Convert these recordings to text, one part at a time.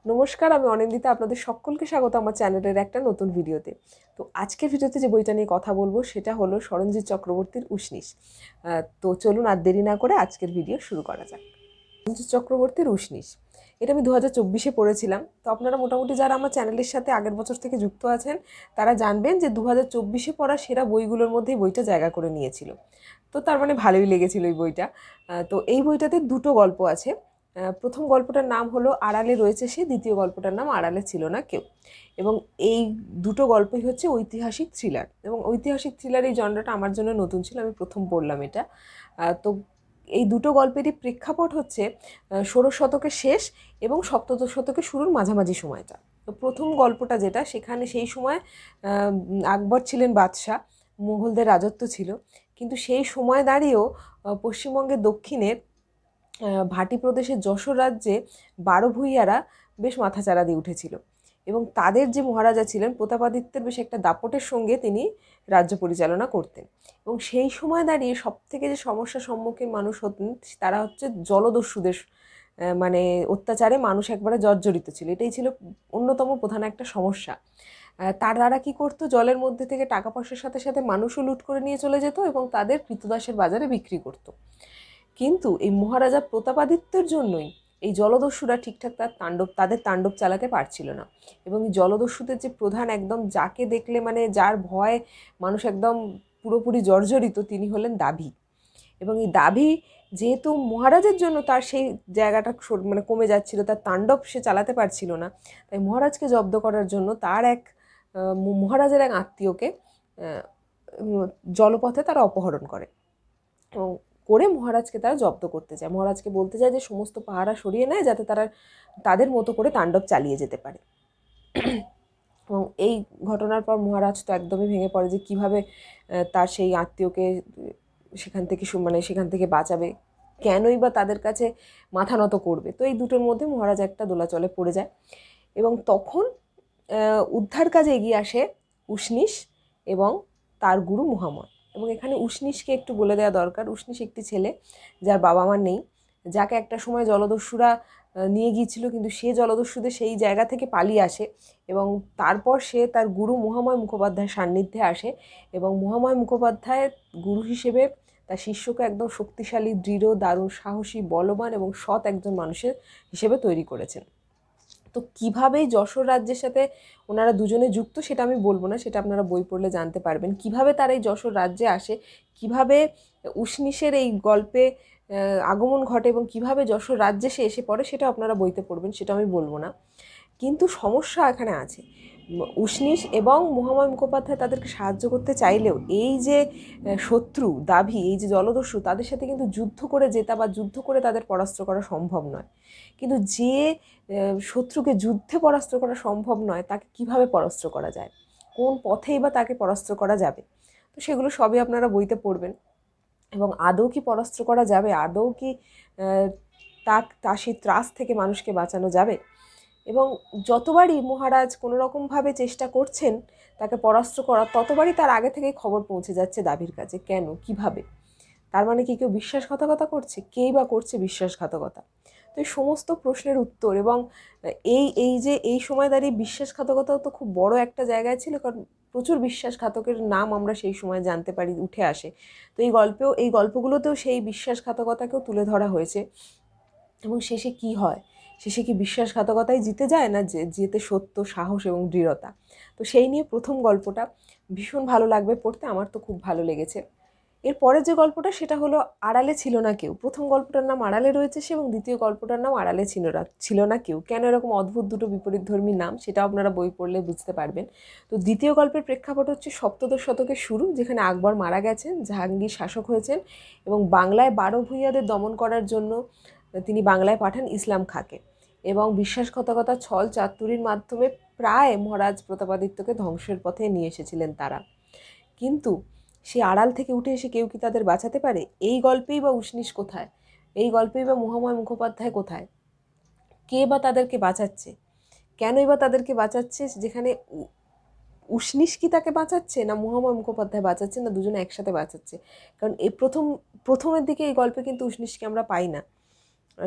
নমস্কার, আমি অনিন্দিতা। আপনাদের সকলকে স্বাগত আমার চ্যানেলের একটা নতুন ভিডিওতে। তো আজকের ভিডিওতে যে বইটা নিয়ে কথা বলবো সেটা হলো সরঞ্জিৎ চক্রবর্তীর উষ্ণিস। তো চলুন আর দেরি না করে আজকের ভিডিও শুরু করা যাক। সরঞ্জিৎ চক্রবর্তীর উষ্ণিস, এটা আমি 2024-এ পড়েছিলাম। তো আপনারা মোটামুটি যারা আমার চ্যানেলের সাথে আগের বছর থেকে যুক্ত আছেন তারা জানবেন যে 2024-এ পড়া সেরা বইগুলোর মধ্যে এই বইটা জায়গা করে নিয়েছিল। তো তার মানে ভালোই লেগেছিল এই বইটা। তো এই বইটাতে দুটো গল্প আছে। প্রথম গল্পটার নাম হলো আড়ালে রয়েছে সে, দ্বিতীয় গল্পটার নাম আড়ালে ছিল না কেউ। এবং এই দুটো গল্পই হচ্ছে ঐতিহাসিক থ্রিলার, এবং ঐতিহাসিক থ্রিলার এই জনরাটা আমার জন্য নতুন ছিল, আমি প্রথম পড়লাম এটা। তো এই দুটো গল্পেরই প্রেক্ষাপট হচ্ছে ষোড়শ শতকের শেষ এবং সপ্তদশ শতকের শুরুর মাঝামাঝি সময়টা। তো প্রথম গল্পটা যেটা, সেখানে সেই সময় আকবর ছিলেন বাদশাহ, মুঘলদের রাজত্ব ছিল। কিন্তু সেই সময় দাঁড়িয়েও পশ্চিমবঙ্গের দক্ষিণের ভাটি প্রদেশের যশোর রাজ্যে 12 ভূঁইয়ারা বেশ মাথাচাড়া দিয়ে উঠেছিল, এবং তাদের যে মহারাজা ছিলেন প্রতাপাদিত্যের বেশ একটা দাপটের সঙ্গে তিনি রাজ্য পরিচালনা করতেন। এবং সেই সময় দাঁড়িয়ে সবথেকে যে সমস্যার সম্মুখীন মানুষ হতেন তারা হচ্ছে জলদস্যুদের মানে অত্যাচারে মানুষ একবারে জর্জরিত ছিল। এটাই ছিল অন্যতম প্রধান একটা সমস্যা। তারা কী করতো, জলের মধ্যে থেকে টাকা পয়সার সাথে সাথে মানুষও লুট করে নিয়ে চলে যেত এবং তাদের কৃতদাসের বাজারে বিক্রি করতো। কিন্তু এই মহারাজা প্রতাপাদিত্যের জন্যই এই জলদস্যুরা ঠিকঠাক তাদের তাণ্ডব চালাতে পারছিল না। এবং এই জলদস্যুদের যে প্রধান, একদম যাকে দেখলে মানে যার ভয় মানুষ একদম পুরোপুরি জর্জরিত, তিনি হলেন দাভি। এবং এই দাভি যেহেতু মহারাজের জন্য তার সেই জায়গাটা মানে কমে যাচ্ছিল, তার তাণ্ডব সে চালাতে পারছিল না, তাই মহারাজকে জব্দ করার জন্য তার মহারাজের এক আত্মীয়কে জলপথে তারা অপহরণ করে এবং মহারাজকে তারা জব্দ করতে চায়। মহারাজকে বলতে চায় যে সমস্ত পাহারা সরিয়ে নেয় যাতে তারা তাদের মতো করে তাণ্ডব চালিয়ে যেতে পারে। এবং এই ঘটনার পর মহারাজ তো একদমই ভেঙে পড়ে যে কীভাবে তার সেই আত্মীয়কে সেখান থেকে বাঁচাবে, কেনই বা তাদের কাছে মাথা নত করবে। তো এই দুটোর মধ্যে মহারাজ একটা দোলাচলে পড়ে যায়, এবং তখন উদ্ধার কাজে এগিয়ে আসে উষ্ণিস এবং তার গুরু মুহাম্মদ। এবং এখানে উষ্ণিসকে একটু বলে দেওয়া দরকার। উষ্ণিস একটি ছেলে যার বাবা মা নেই, যাকে একটা সময় জলদস্যুরা নিয়ে গিয়েছিল, কিন্তু সে জলদস্যুদের সেই জায়গা থেকে পালিয়ে আসে এবং তারপর সে তার গুরু মহাময় মুখোপাধ্যায়ের সান্নিধ্যে আসে, এবং মহাময় মুখোপাধ্যায় গুরু হিসেবে তার শিষ্যকে একদম শক্তিশালী, দৃঢ়, দারুণ সাহসী, বলবান এবং সৎ একজন মানুষের হিসেবে তৈরি করেছেন। তো কীভাবে যশোর রাজ্যের সাথে ওনারা দুজনে যুক্ত সেটা আমি বলবো না, সেটা আপনারা বই পড়লে জানতে পারবেন। কিভাবে তারা এই যশোর রাজ্যে আসে, কিভাবে উষ্ণিসের এই গল্পে আগমন ঘটে এবং কিভাবে যশোর রাজ্যে সে এসে পড়ে, সেটা আপনারা বইতে পড়বেন, সেটা আমি বলবো না। কিন্তু সমস্যা এখানে আছে, উষ্ণিস এবং মহাময় মুখোপাধ্যায় তাদেরকে সাহায্য করতে চাইলেও এই যে শত্রু দাভি, এই যে জলদস্যু, তাদের সাথে কিন্তু যুদ্ধ করে জেতা বা যুদ্ধ করে তাদের পরাস্ত করা সম্ভব নয়। কিন্তু যে শত্রুকে যুদ্ধে পরাস্ত করা সম্ভব নয়, তাকে কিভাবে পরাস্ত করা যায়, কোন পথেই বা তাকে পরাস্ত করা যাবে, তো সেগুলো সবই আপনারা বইতে পড়বেন। এবং আদৌ কি পরাস্ত করা যাবে, আদৌ কি সেই ত্রাস থেকে মানুষকে বাঁচানো যাবে। এবং যতবারই মহারাজ কোনোরকমভাবে চেষ্টা করছেন তাকে পরাস্ত করার, ততবারই তার আগে থেকেই খবর পৌঁছে যাচ্ছে দাভির কাছে। কেন, কিভাবে? তার মানে কি কেউ বিশ্বাসঘাতকতা করছে? কেই বা করছে বিশ্বাসঘাতকতা? তো এই সমস্ত প্রশ্নের উত্তর, এবং এই সময় দাঁড়িয়ে বিশ্বাসঘাতকতাও তো খুব বড় একটা জায়গায় ছিল, কারণ প্রচুর বিশ্বাসঘাতকের নাম আমরা সেই সময় জানতে পারি, উঠে আসে। তো এই গল্পগুলোতেও সেই বিশ্বাসঘাতকতাকেও তুলে ধরা হয়েছে। এবং শেষে কি হয়, শেষে কি বিশ্বাসঘাতকতাই জিতে যায়, না জেতে সত্য, সাহস এবং দৃঢ়তা? তো সেই নিয়ে প্রথম গল্পটা ভীষণ ভালো লাগবে পড়তে, আমার তো খুব ভালো লেগেছে। এরপরের যে গল্পটা সেটা হলো আড়ালে ছিল না কেউ। প্রথম গল্পটার নাম আড়ালে রয়েছে সে, এবং দ্বিতীয় গল্পটার নাম আড়ালে ছিল না কেউ। কেন এরকম অদ্ভুত দুটো বিপরীতধর্মী নাম, সেটাও আপনারা বই পড়লে বুঝতে পারবেন। তো দ্বিতীয় গল্পের প্রেক্ষাপট হচ্ছে সপ্তদশ শতকের শুরু, যেখানে আকবর মারা গেছেন, জাহাঙ্গীর শাসক হয়েছেন, এবং বাংলায় 12 ভূঁইয়াদের দমন করার জন্য তিনি বাংলায় পাঠান ইসলাম খাঁকে, এবং বিশ্বাসঘাতকতা, ছল চাতুরির মাধ্যমে প্রায় মহারাজ প্রতাপাদিত্যকে ধ্বংসের পথে নিয়ে এসেছিলেন তারা। কিন্তু সে আড়াল থেকে উঠে এসে কেউ কি তাদের বাঁচাতে পারে? এই গল্পেই বা উষ্ণিস কোথায়, এই গল্পেই বা মহাময় মুখোপাধ্যায় কোথায়? কে বা তাদেরকে বাঁচাচ্ছে, কেনই বা তাদেরকে বাঁচাচ্ছে? যেখানে উষ্ণিস কি তাকে বাঁচাচ্ছে, না মহাময় মুখোপাধ্যায় বাঁচাচ্ছে, না দুজনে একসাথে বাঁচাচ্ছে? কারণ এই প্রথমের দিকে এই গল্পে কিন্তু উষ্ণিসকে আমরা পাই না,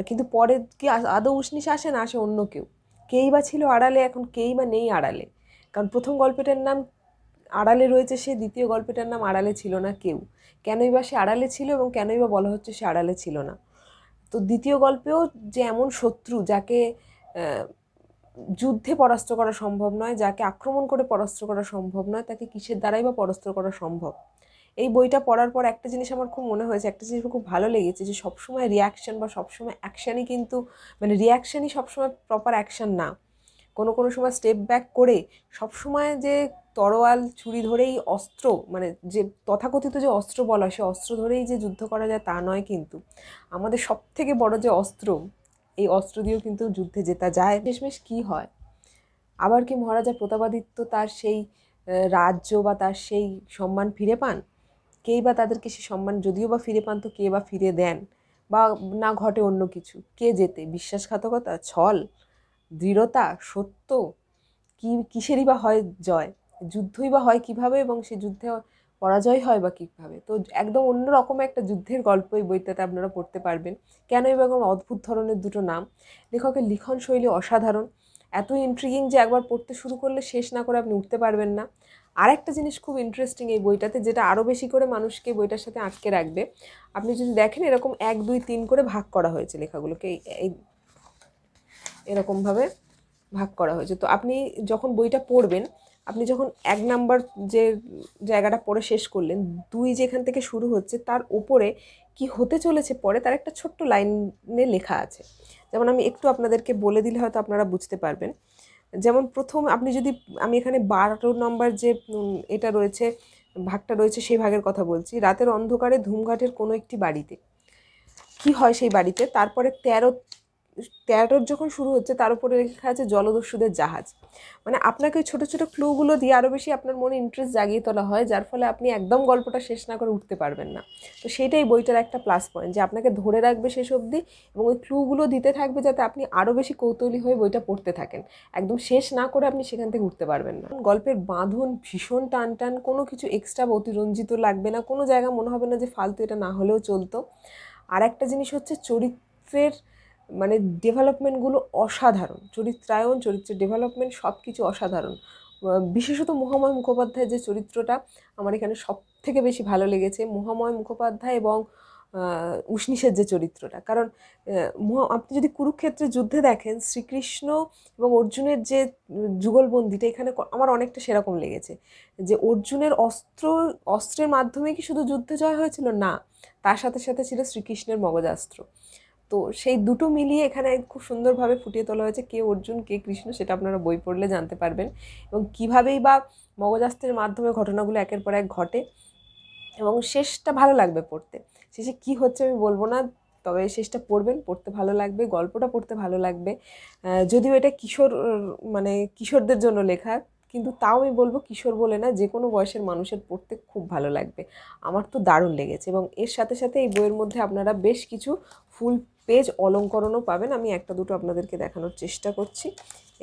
কিন্তু পরে কি আদৌ উষ্ণিস আসে, না আসে অন্য কেউ? কেই বা ছিল আড়ালে, এখন কেই বা নেই আড়ালে। কারণ প্রথম গল্পটার নাম আড়ালে রয়েছে সে, দ্বিতীয় গল্পটার নাম আড়ালে ছিল না কেউ। কেনই বা সে আড়ালে ছিল এবং কেনই বা বলা হচ্ছে সে আড়ালে ছিল না। তো দ্বিতীয় গল্পেও যে এমন শত্রু যাকে যুদ্ধে পরাস্ত করা সম্ভব নয়, যাকে আক্রমণ করে পরাস্ত করা সম্ভব নয়, তাকে কিসের দ্বারাই বা পরাস্ত করা সম্ভব। এই বইটা পড়ার পর একটা জিনিস আমার খুব মনে হয়েছে, একটা জিনিস খুব ভালো লেগেছে, যে সবসময় রিয়াকশান বা সবসময় অ্যাকশানই কিন্তু, মানে রিয়াকশানই সবসময় প্রপার অ্যাকশান না। কোনো কোনো সময় স্টেপ ব্যাক করে সবসময় যে তরোয়াল ছুরি ধরেই অস্ত্র, মানে যে তথাকথিত যে অস্ত্র বলা হয় সে অস্ত্র ধরেই যে যুদ্ধ করা যায় তা নয়। কিন্তু আমাদের সব থেকে বড় যে অস্ত্র, এই অস্ত্র দিয়েও কিন্তু যুদ্ধে জেতা যায়। শেষমেশ কী হয়? আবার কি মহারাজা প্রতাপাদিত্য তার সেই রাজ্য বা তার সেই সম্মান ফিরে পান? কেই বা তাদেরকে সে সম্মান যদিও বা ফিরে পান, তো কে বা ফিরে দেন? বা না ঘটে অন্য কিছু? কে জেতে? বিশ্বাসঘাতকতা, ছল, দৃঢ়তা, সত্য, কিসেরই বা হয় জয়? যুদ্ধই বা হয় কিভাবে এবং সে যুদ্ধে পরাজয় হয় বা কীভাবে? তো একদম অন্যরকম একটা যুদ্ধের গল্প এই বইটাতে আপনারা পড়তে পারবেন। কেন এবং অদ্ভুত ধরনের দুটো নাম। লেখকের লিখন শৈলী অসাধারণ, এত ইন্ট্রিগিং যে একবার পড়তে শুরু করলে শেষ না করে আপনি উঠতে পারবেন না। আর একটা জিনিস খুব ইন্টারেস্টিং এই বইটাতে, যেটা আরও বেশি করে মানুষকে বইটার সাথে আটকে রাখবে, আপনি যদি দেখেন এরকম 1, 2, 3 করে ভাগ করা হয়েছে লেখাগুলোকে, এই এরকমভাবে ভাগ করা হয়েছে। তো আপনি যখন বইটা পড়বেন, আপনি যখন 1 নাম্বার যে জায়গাটা পড়ে শেষ করলেন, 2 যেখান থেকে শুরু হচ্ছে তার ওপরে কি হতে চলেছে পরে তার একটা ছোট্ট লাইনে লেখা আছে। যেমন আমি একটু আপনাদেরকে বলে দিলে হয়তো আপনারা বুঝতে পারবেন। যেমন প্রথম আপনি যদি, আমি এখানে 12 নম্বর যে এটা রয়েছে, ভাগটা রয়েছে, সেই ভাগের কথা বলছি। রাতের অন্ধকারে ধুমঘাটের কোনো একটি বাড়িতে কি হয় সেই বাড়িতে, তারপরে 13 যখন শুরু হচ্ছে তার উপরে লেখা আছে জলদস্যুদের জাহাজ। মানে আপনাকে ওই ছোটো ছোটো ক্লুগুলো দিয়ে আরও বেশি আপনার মনে ইন্টারেস্ট জাগিয়ে তোলা হয়, যার ফলে আপনি একদম গল্পটা শেষ না করে উঠতে পারবেন না। তো সেইটাই বইটার একটা প্লাস পয়েন্ট, যে আপনাকে ধরে রাখবে শেষ অবধি এবং ওই ক্লুগুলো দিতে থাকবে যাতে আপনি আরও বেশি কৌতূহলী হয়ে বইটা পড়তে থাকেন। একদম শেষ না করে আপনি সেখান থেকে উঠতে পারবেন না। গল্পের বাঁধন ভীষণ টান টান, কোনো কিছু এক্সট্রা অতিরঞ্জিত লাগবে না, কোনো জায়গা মনে হবে না যে ফালতু, এটা না হলেও চলতো। আর একটা জিনিস হচ্ছে চরিত্রের মানে ডেভেলপমেন্টগুলো অসাধারণ, চরিত্রায়ন, চরিত্রের ডেভেলপমেন্ট সব কিছু অসাধারণ। বিশেষত মহাময় মুখোপাধ্যায়ের যে চরিত্রটা আমার এখানে সব থেকে বেশি ভালো লেগেছে, মহাময় মুখোপাধ্যায় এবং উষ্ণীষের যে চরিত্রটা। কারণ আপনি যদি কুরুক্ষেত্রের যুদ্ধে দেখেন, শ্রীকৃষ্ণ এবং অর্জুনের যে যুগলবন্দিটা এখানে আমার অনেকটা সেরকম লেগেছে, যে অর্জুনের অস্ত্রের মাধ্যমে কি শুধু যুদ্ধে জয় হয়েছিল? না, তার সাথে সাথে ছিল শ্রীকৃষ্ণের মগজাস্ত্র। তো সেই দুটো মিলিয়ে এখানে খুব সুন্দরভাবে ফুটিয়ে তোলা হয়েছে কে অর্জুন কে কৃষ্ণ, সেটা আপনারা বই পড়লে জানতে পারবেন। এবং কীভাবেই বা মগজাস্ত্রের মাধ্যমে ঘটনাগুলো একের পর এক ঘটে, এবং শেষটা ভালো লাগবে পড়তে। শেষে কী হচ্ছে আমি বলবো না, তবে শেষটা পড়বেন, পড়তে ভালো লাগবে, গল্পটা পড়তে ভালো লাগবে। যদিও এটা মানে কিশোরদের জন্য লেখা, কিন্তু তাও আমি বলবো কিশোর বলে না, যে কোনো বয়সের মানুষের পড়তে খুব ভালো লাগবে। আমার তো দারুণ লেগেছে। এবং এর সাথে সাথে এই বইয়ের মধ্যে আপনারা বেশ কিছু ফুল পেজ অলঙ্করণও পাবেন। আমি একটা দুটো আপনাদেরকে দেখানোর চেষ্টা করছি।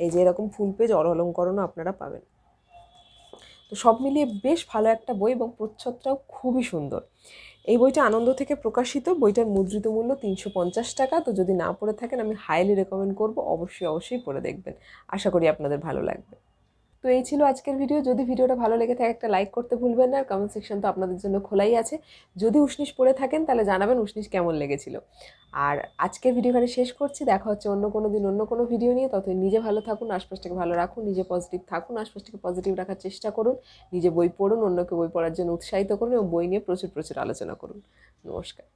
এই যে এরকম ফুল পেজ অলঙ্করণও আপনারা পাবেন। তো সব মিলিয়ে বেশ ভালো একটা বই এবং প্রচ্ছদটাও খুবই সুন্দর। এই বইটা আনন্দ থেকে প্রকাশিত, বইটার মুদ্রিত মূল্য 350 টাকা। তো যদি না পড়ে থাকেন আমি হাইলি রেকমেন্ড করবো, অবশ্যই পড়ে দেখবেন। আশা করি আপনাদের ভালো লাগবে। তো এই ছিল আজকের ভিডিও। যদি ভিডিওটা ভালো লেগে থাকে একটা লাইক করতে ভুলবেন না, আর কমেন্ট সেকশন তো আপনাদের জন্য খোলাই আছে। যদি উষ্ণীষ পড়ে থাকেন তাহলে জানাবেন উষ্ণীষ কেমন লেগেছিল। আর আজকের ভিডিও এখানে শেষ করছি, দেখা হচ্ছে অন্য কোনো দিন অন্য কোনো ভিডিও নিয়ে। ততদিন নিজে ভালো থাকুন, আশপাশটাকে ভালো রাখুন, নিজে পজিটিভ থাকুন, আশপাশটাকে পজিটিভ রাখার চেষ্টা করুন, নিজে বই পড়ুন, অন্যকে বই পড়ার জন্য উৎসাহিত করুন এবং বই নিয়ে প্রচুর আলোচনা করুন। নমস্কার।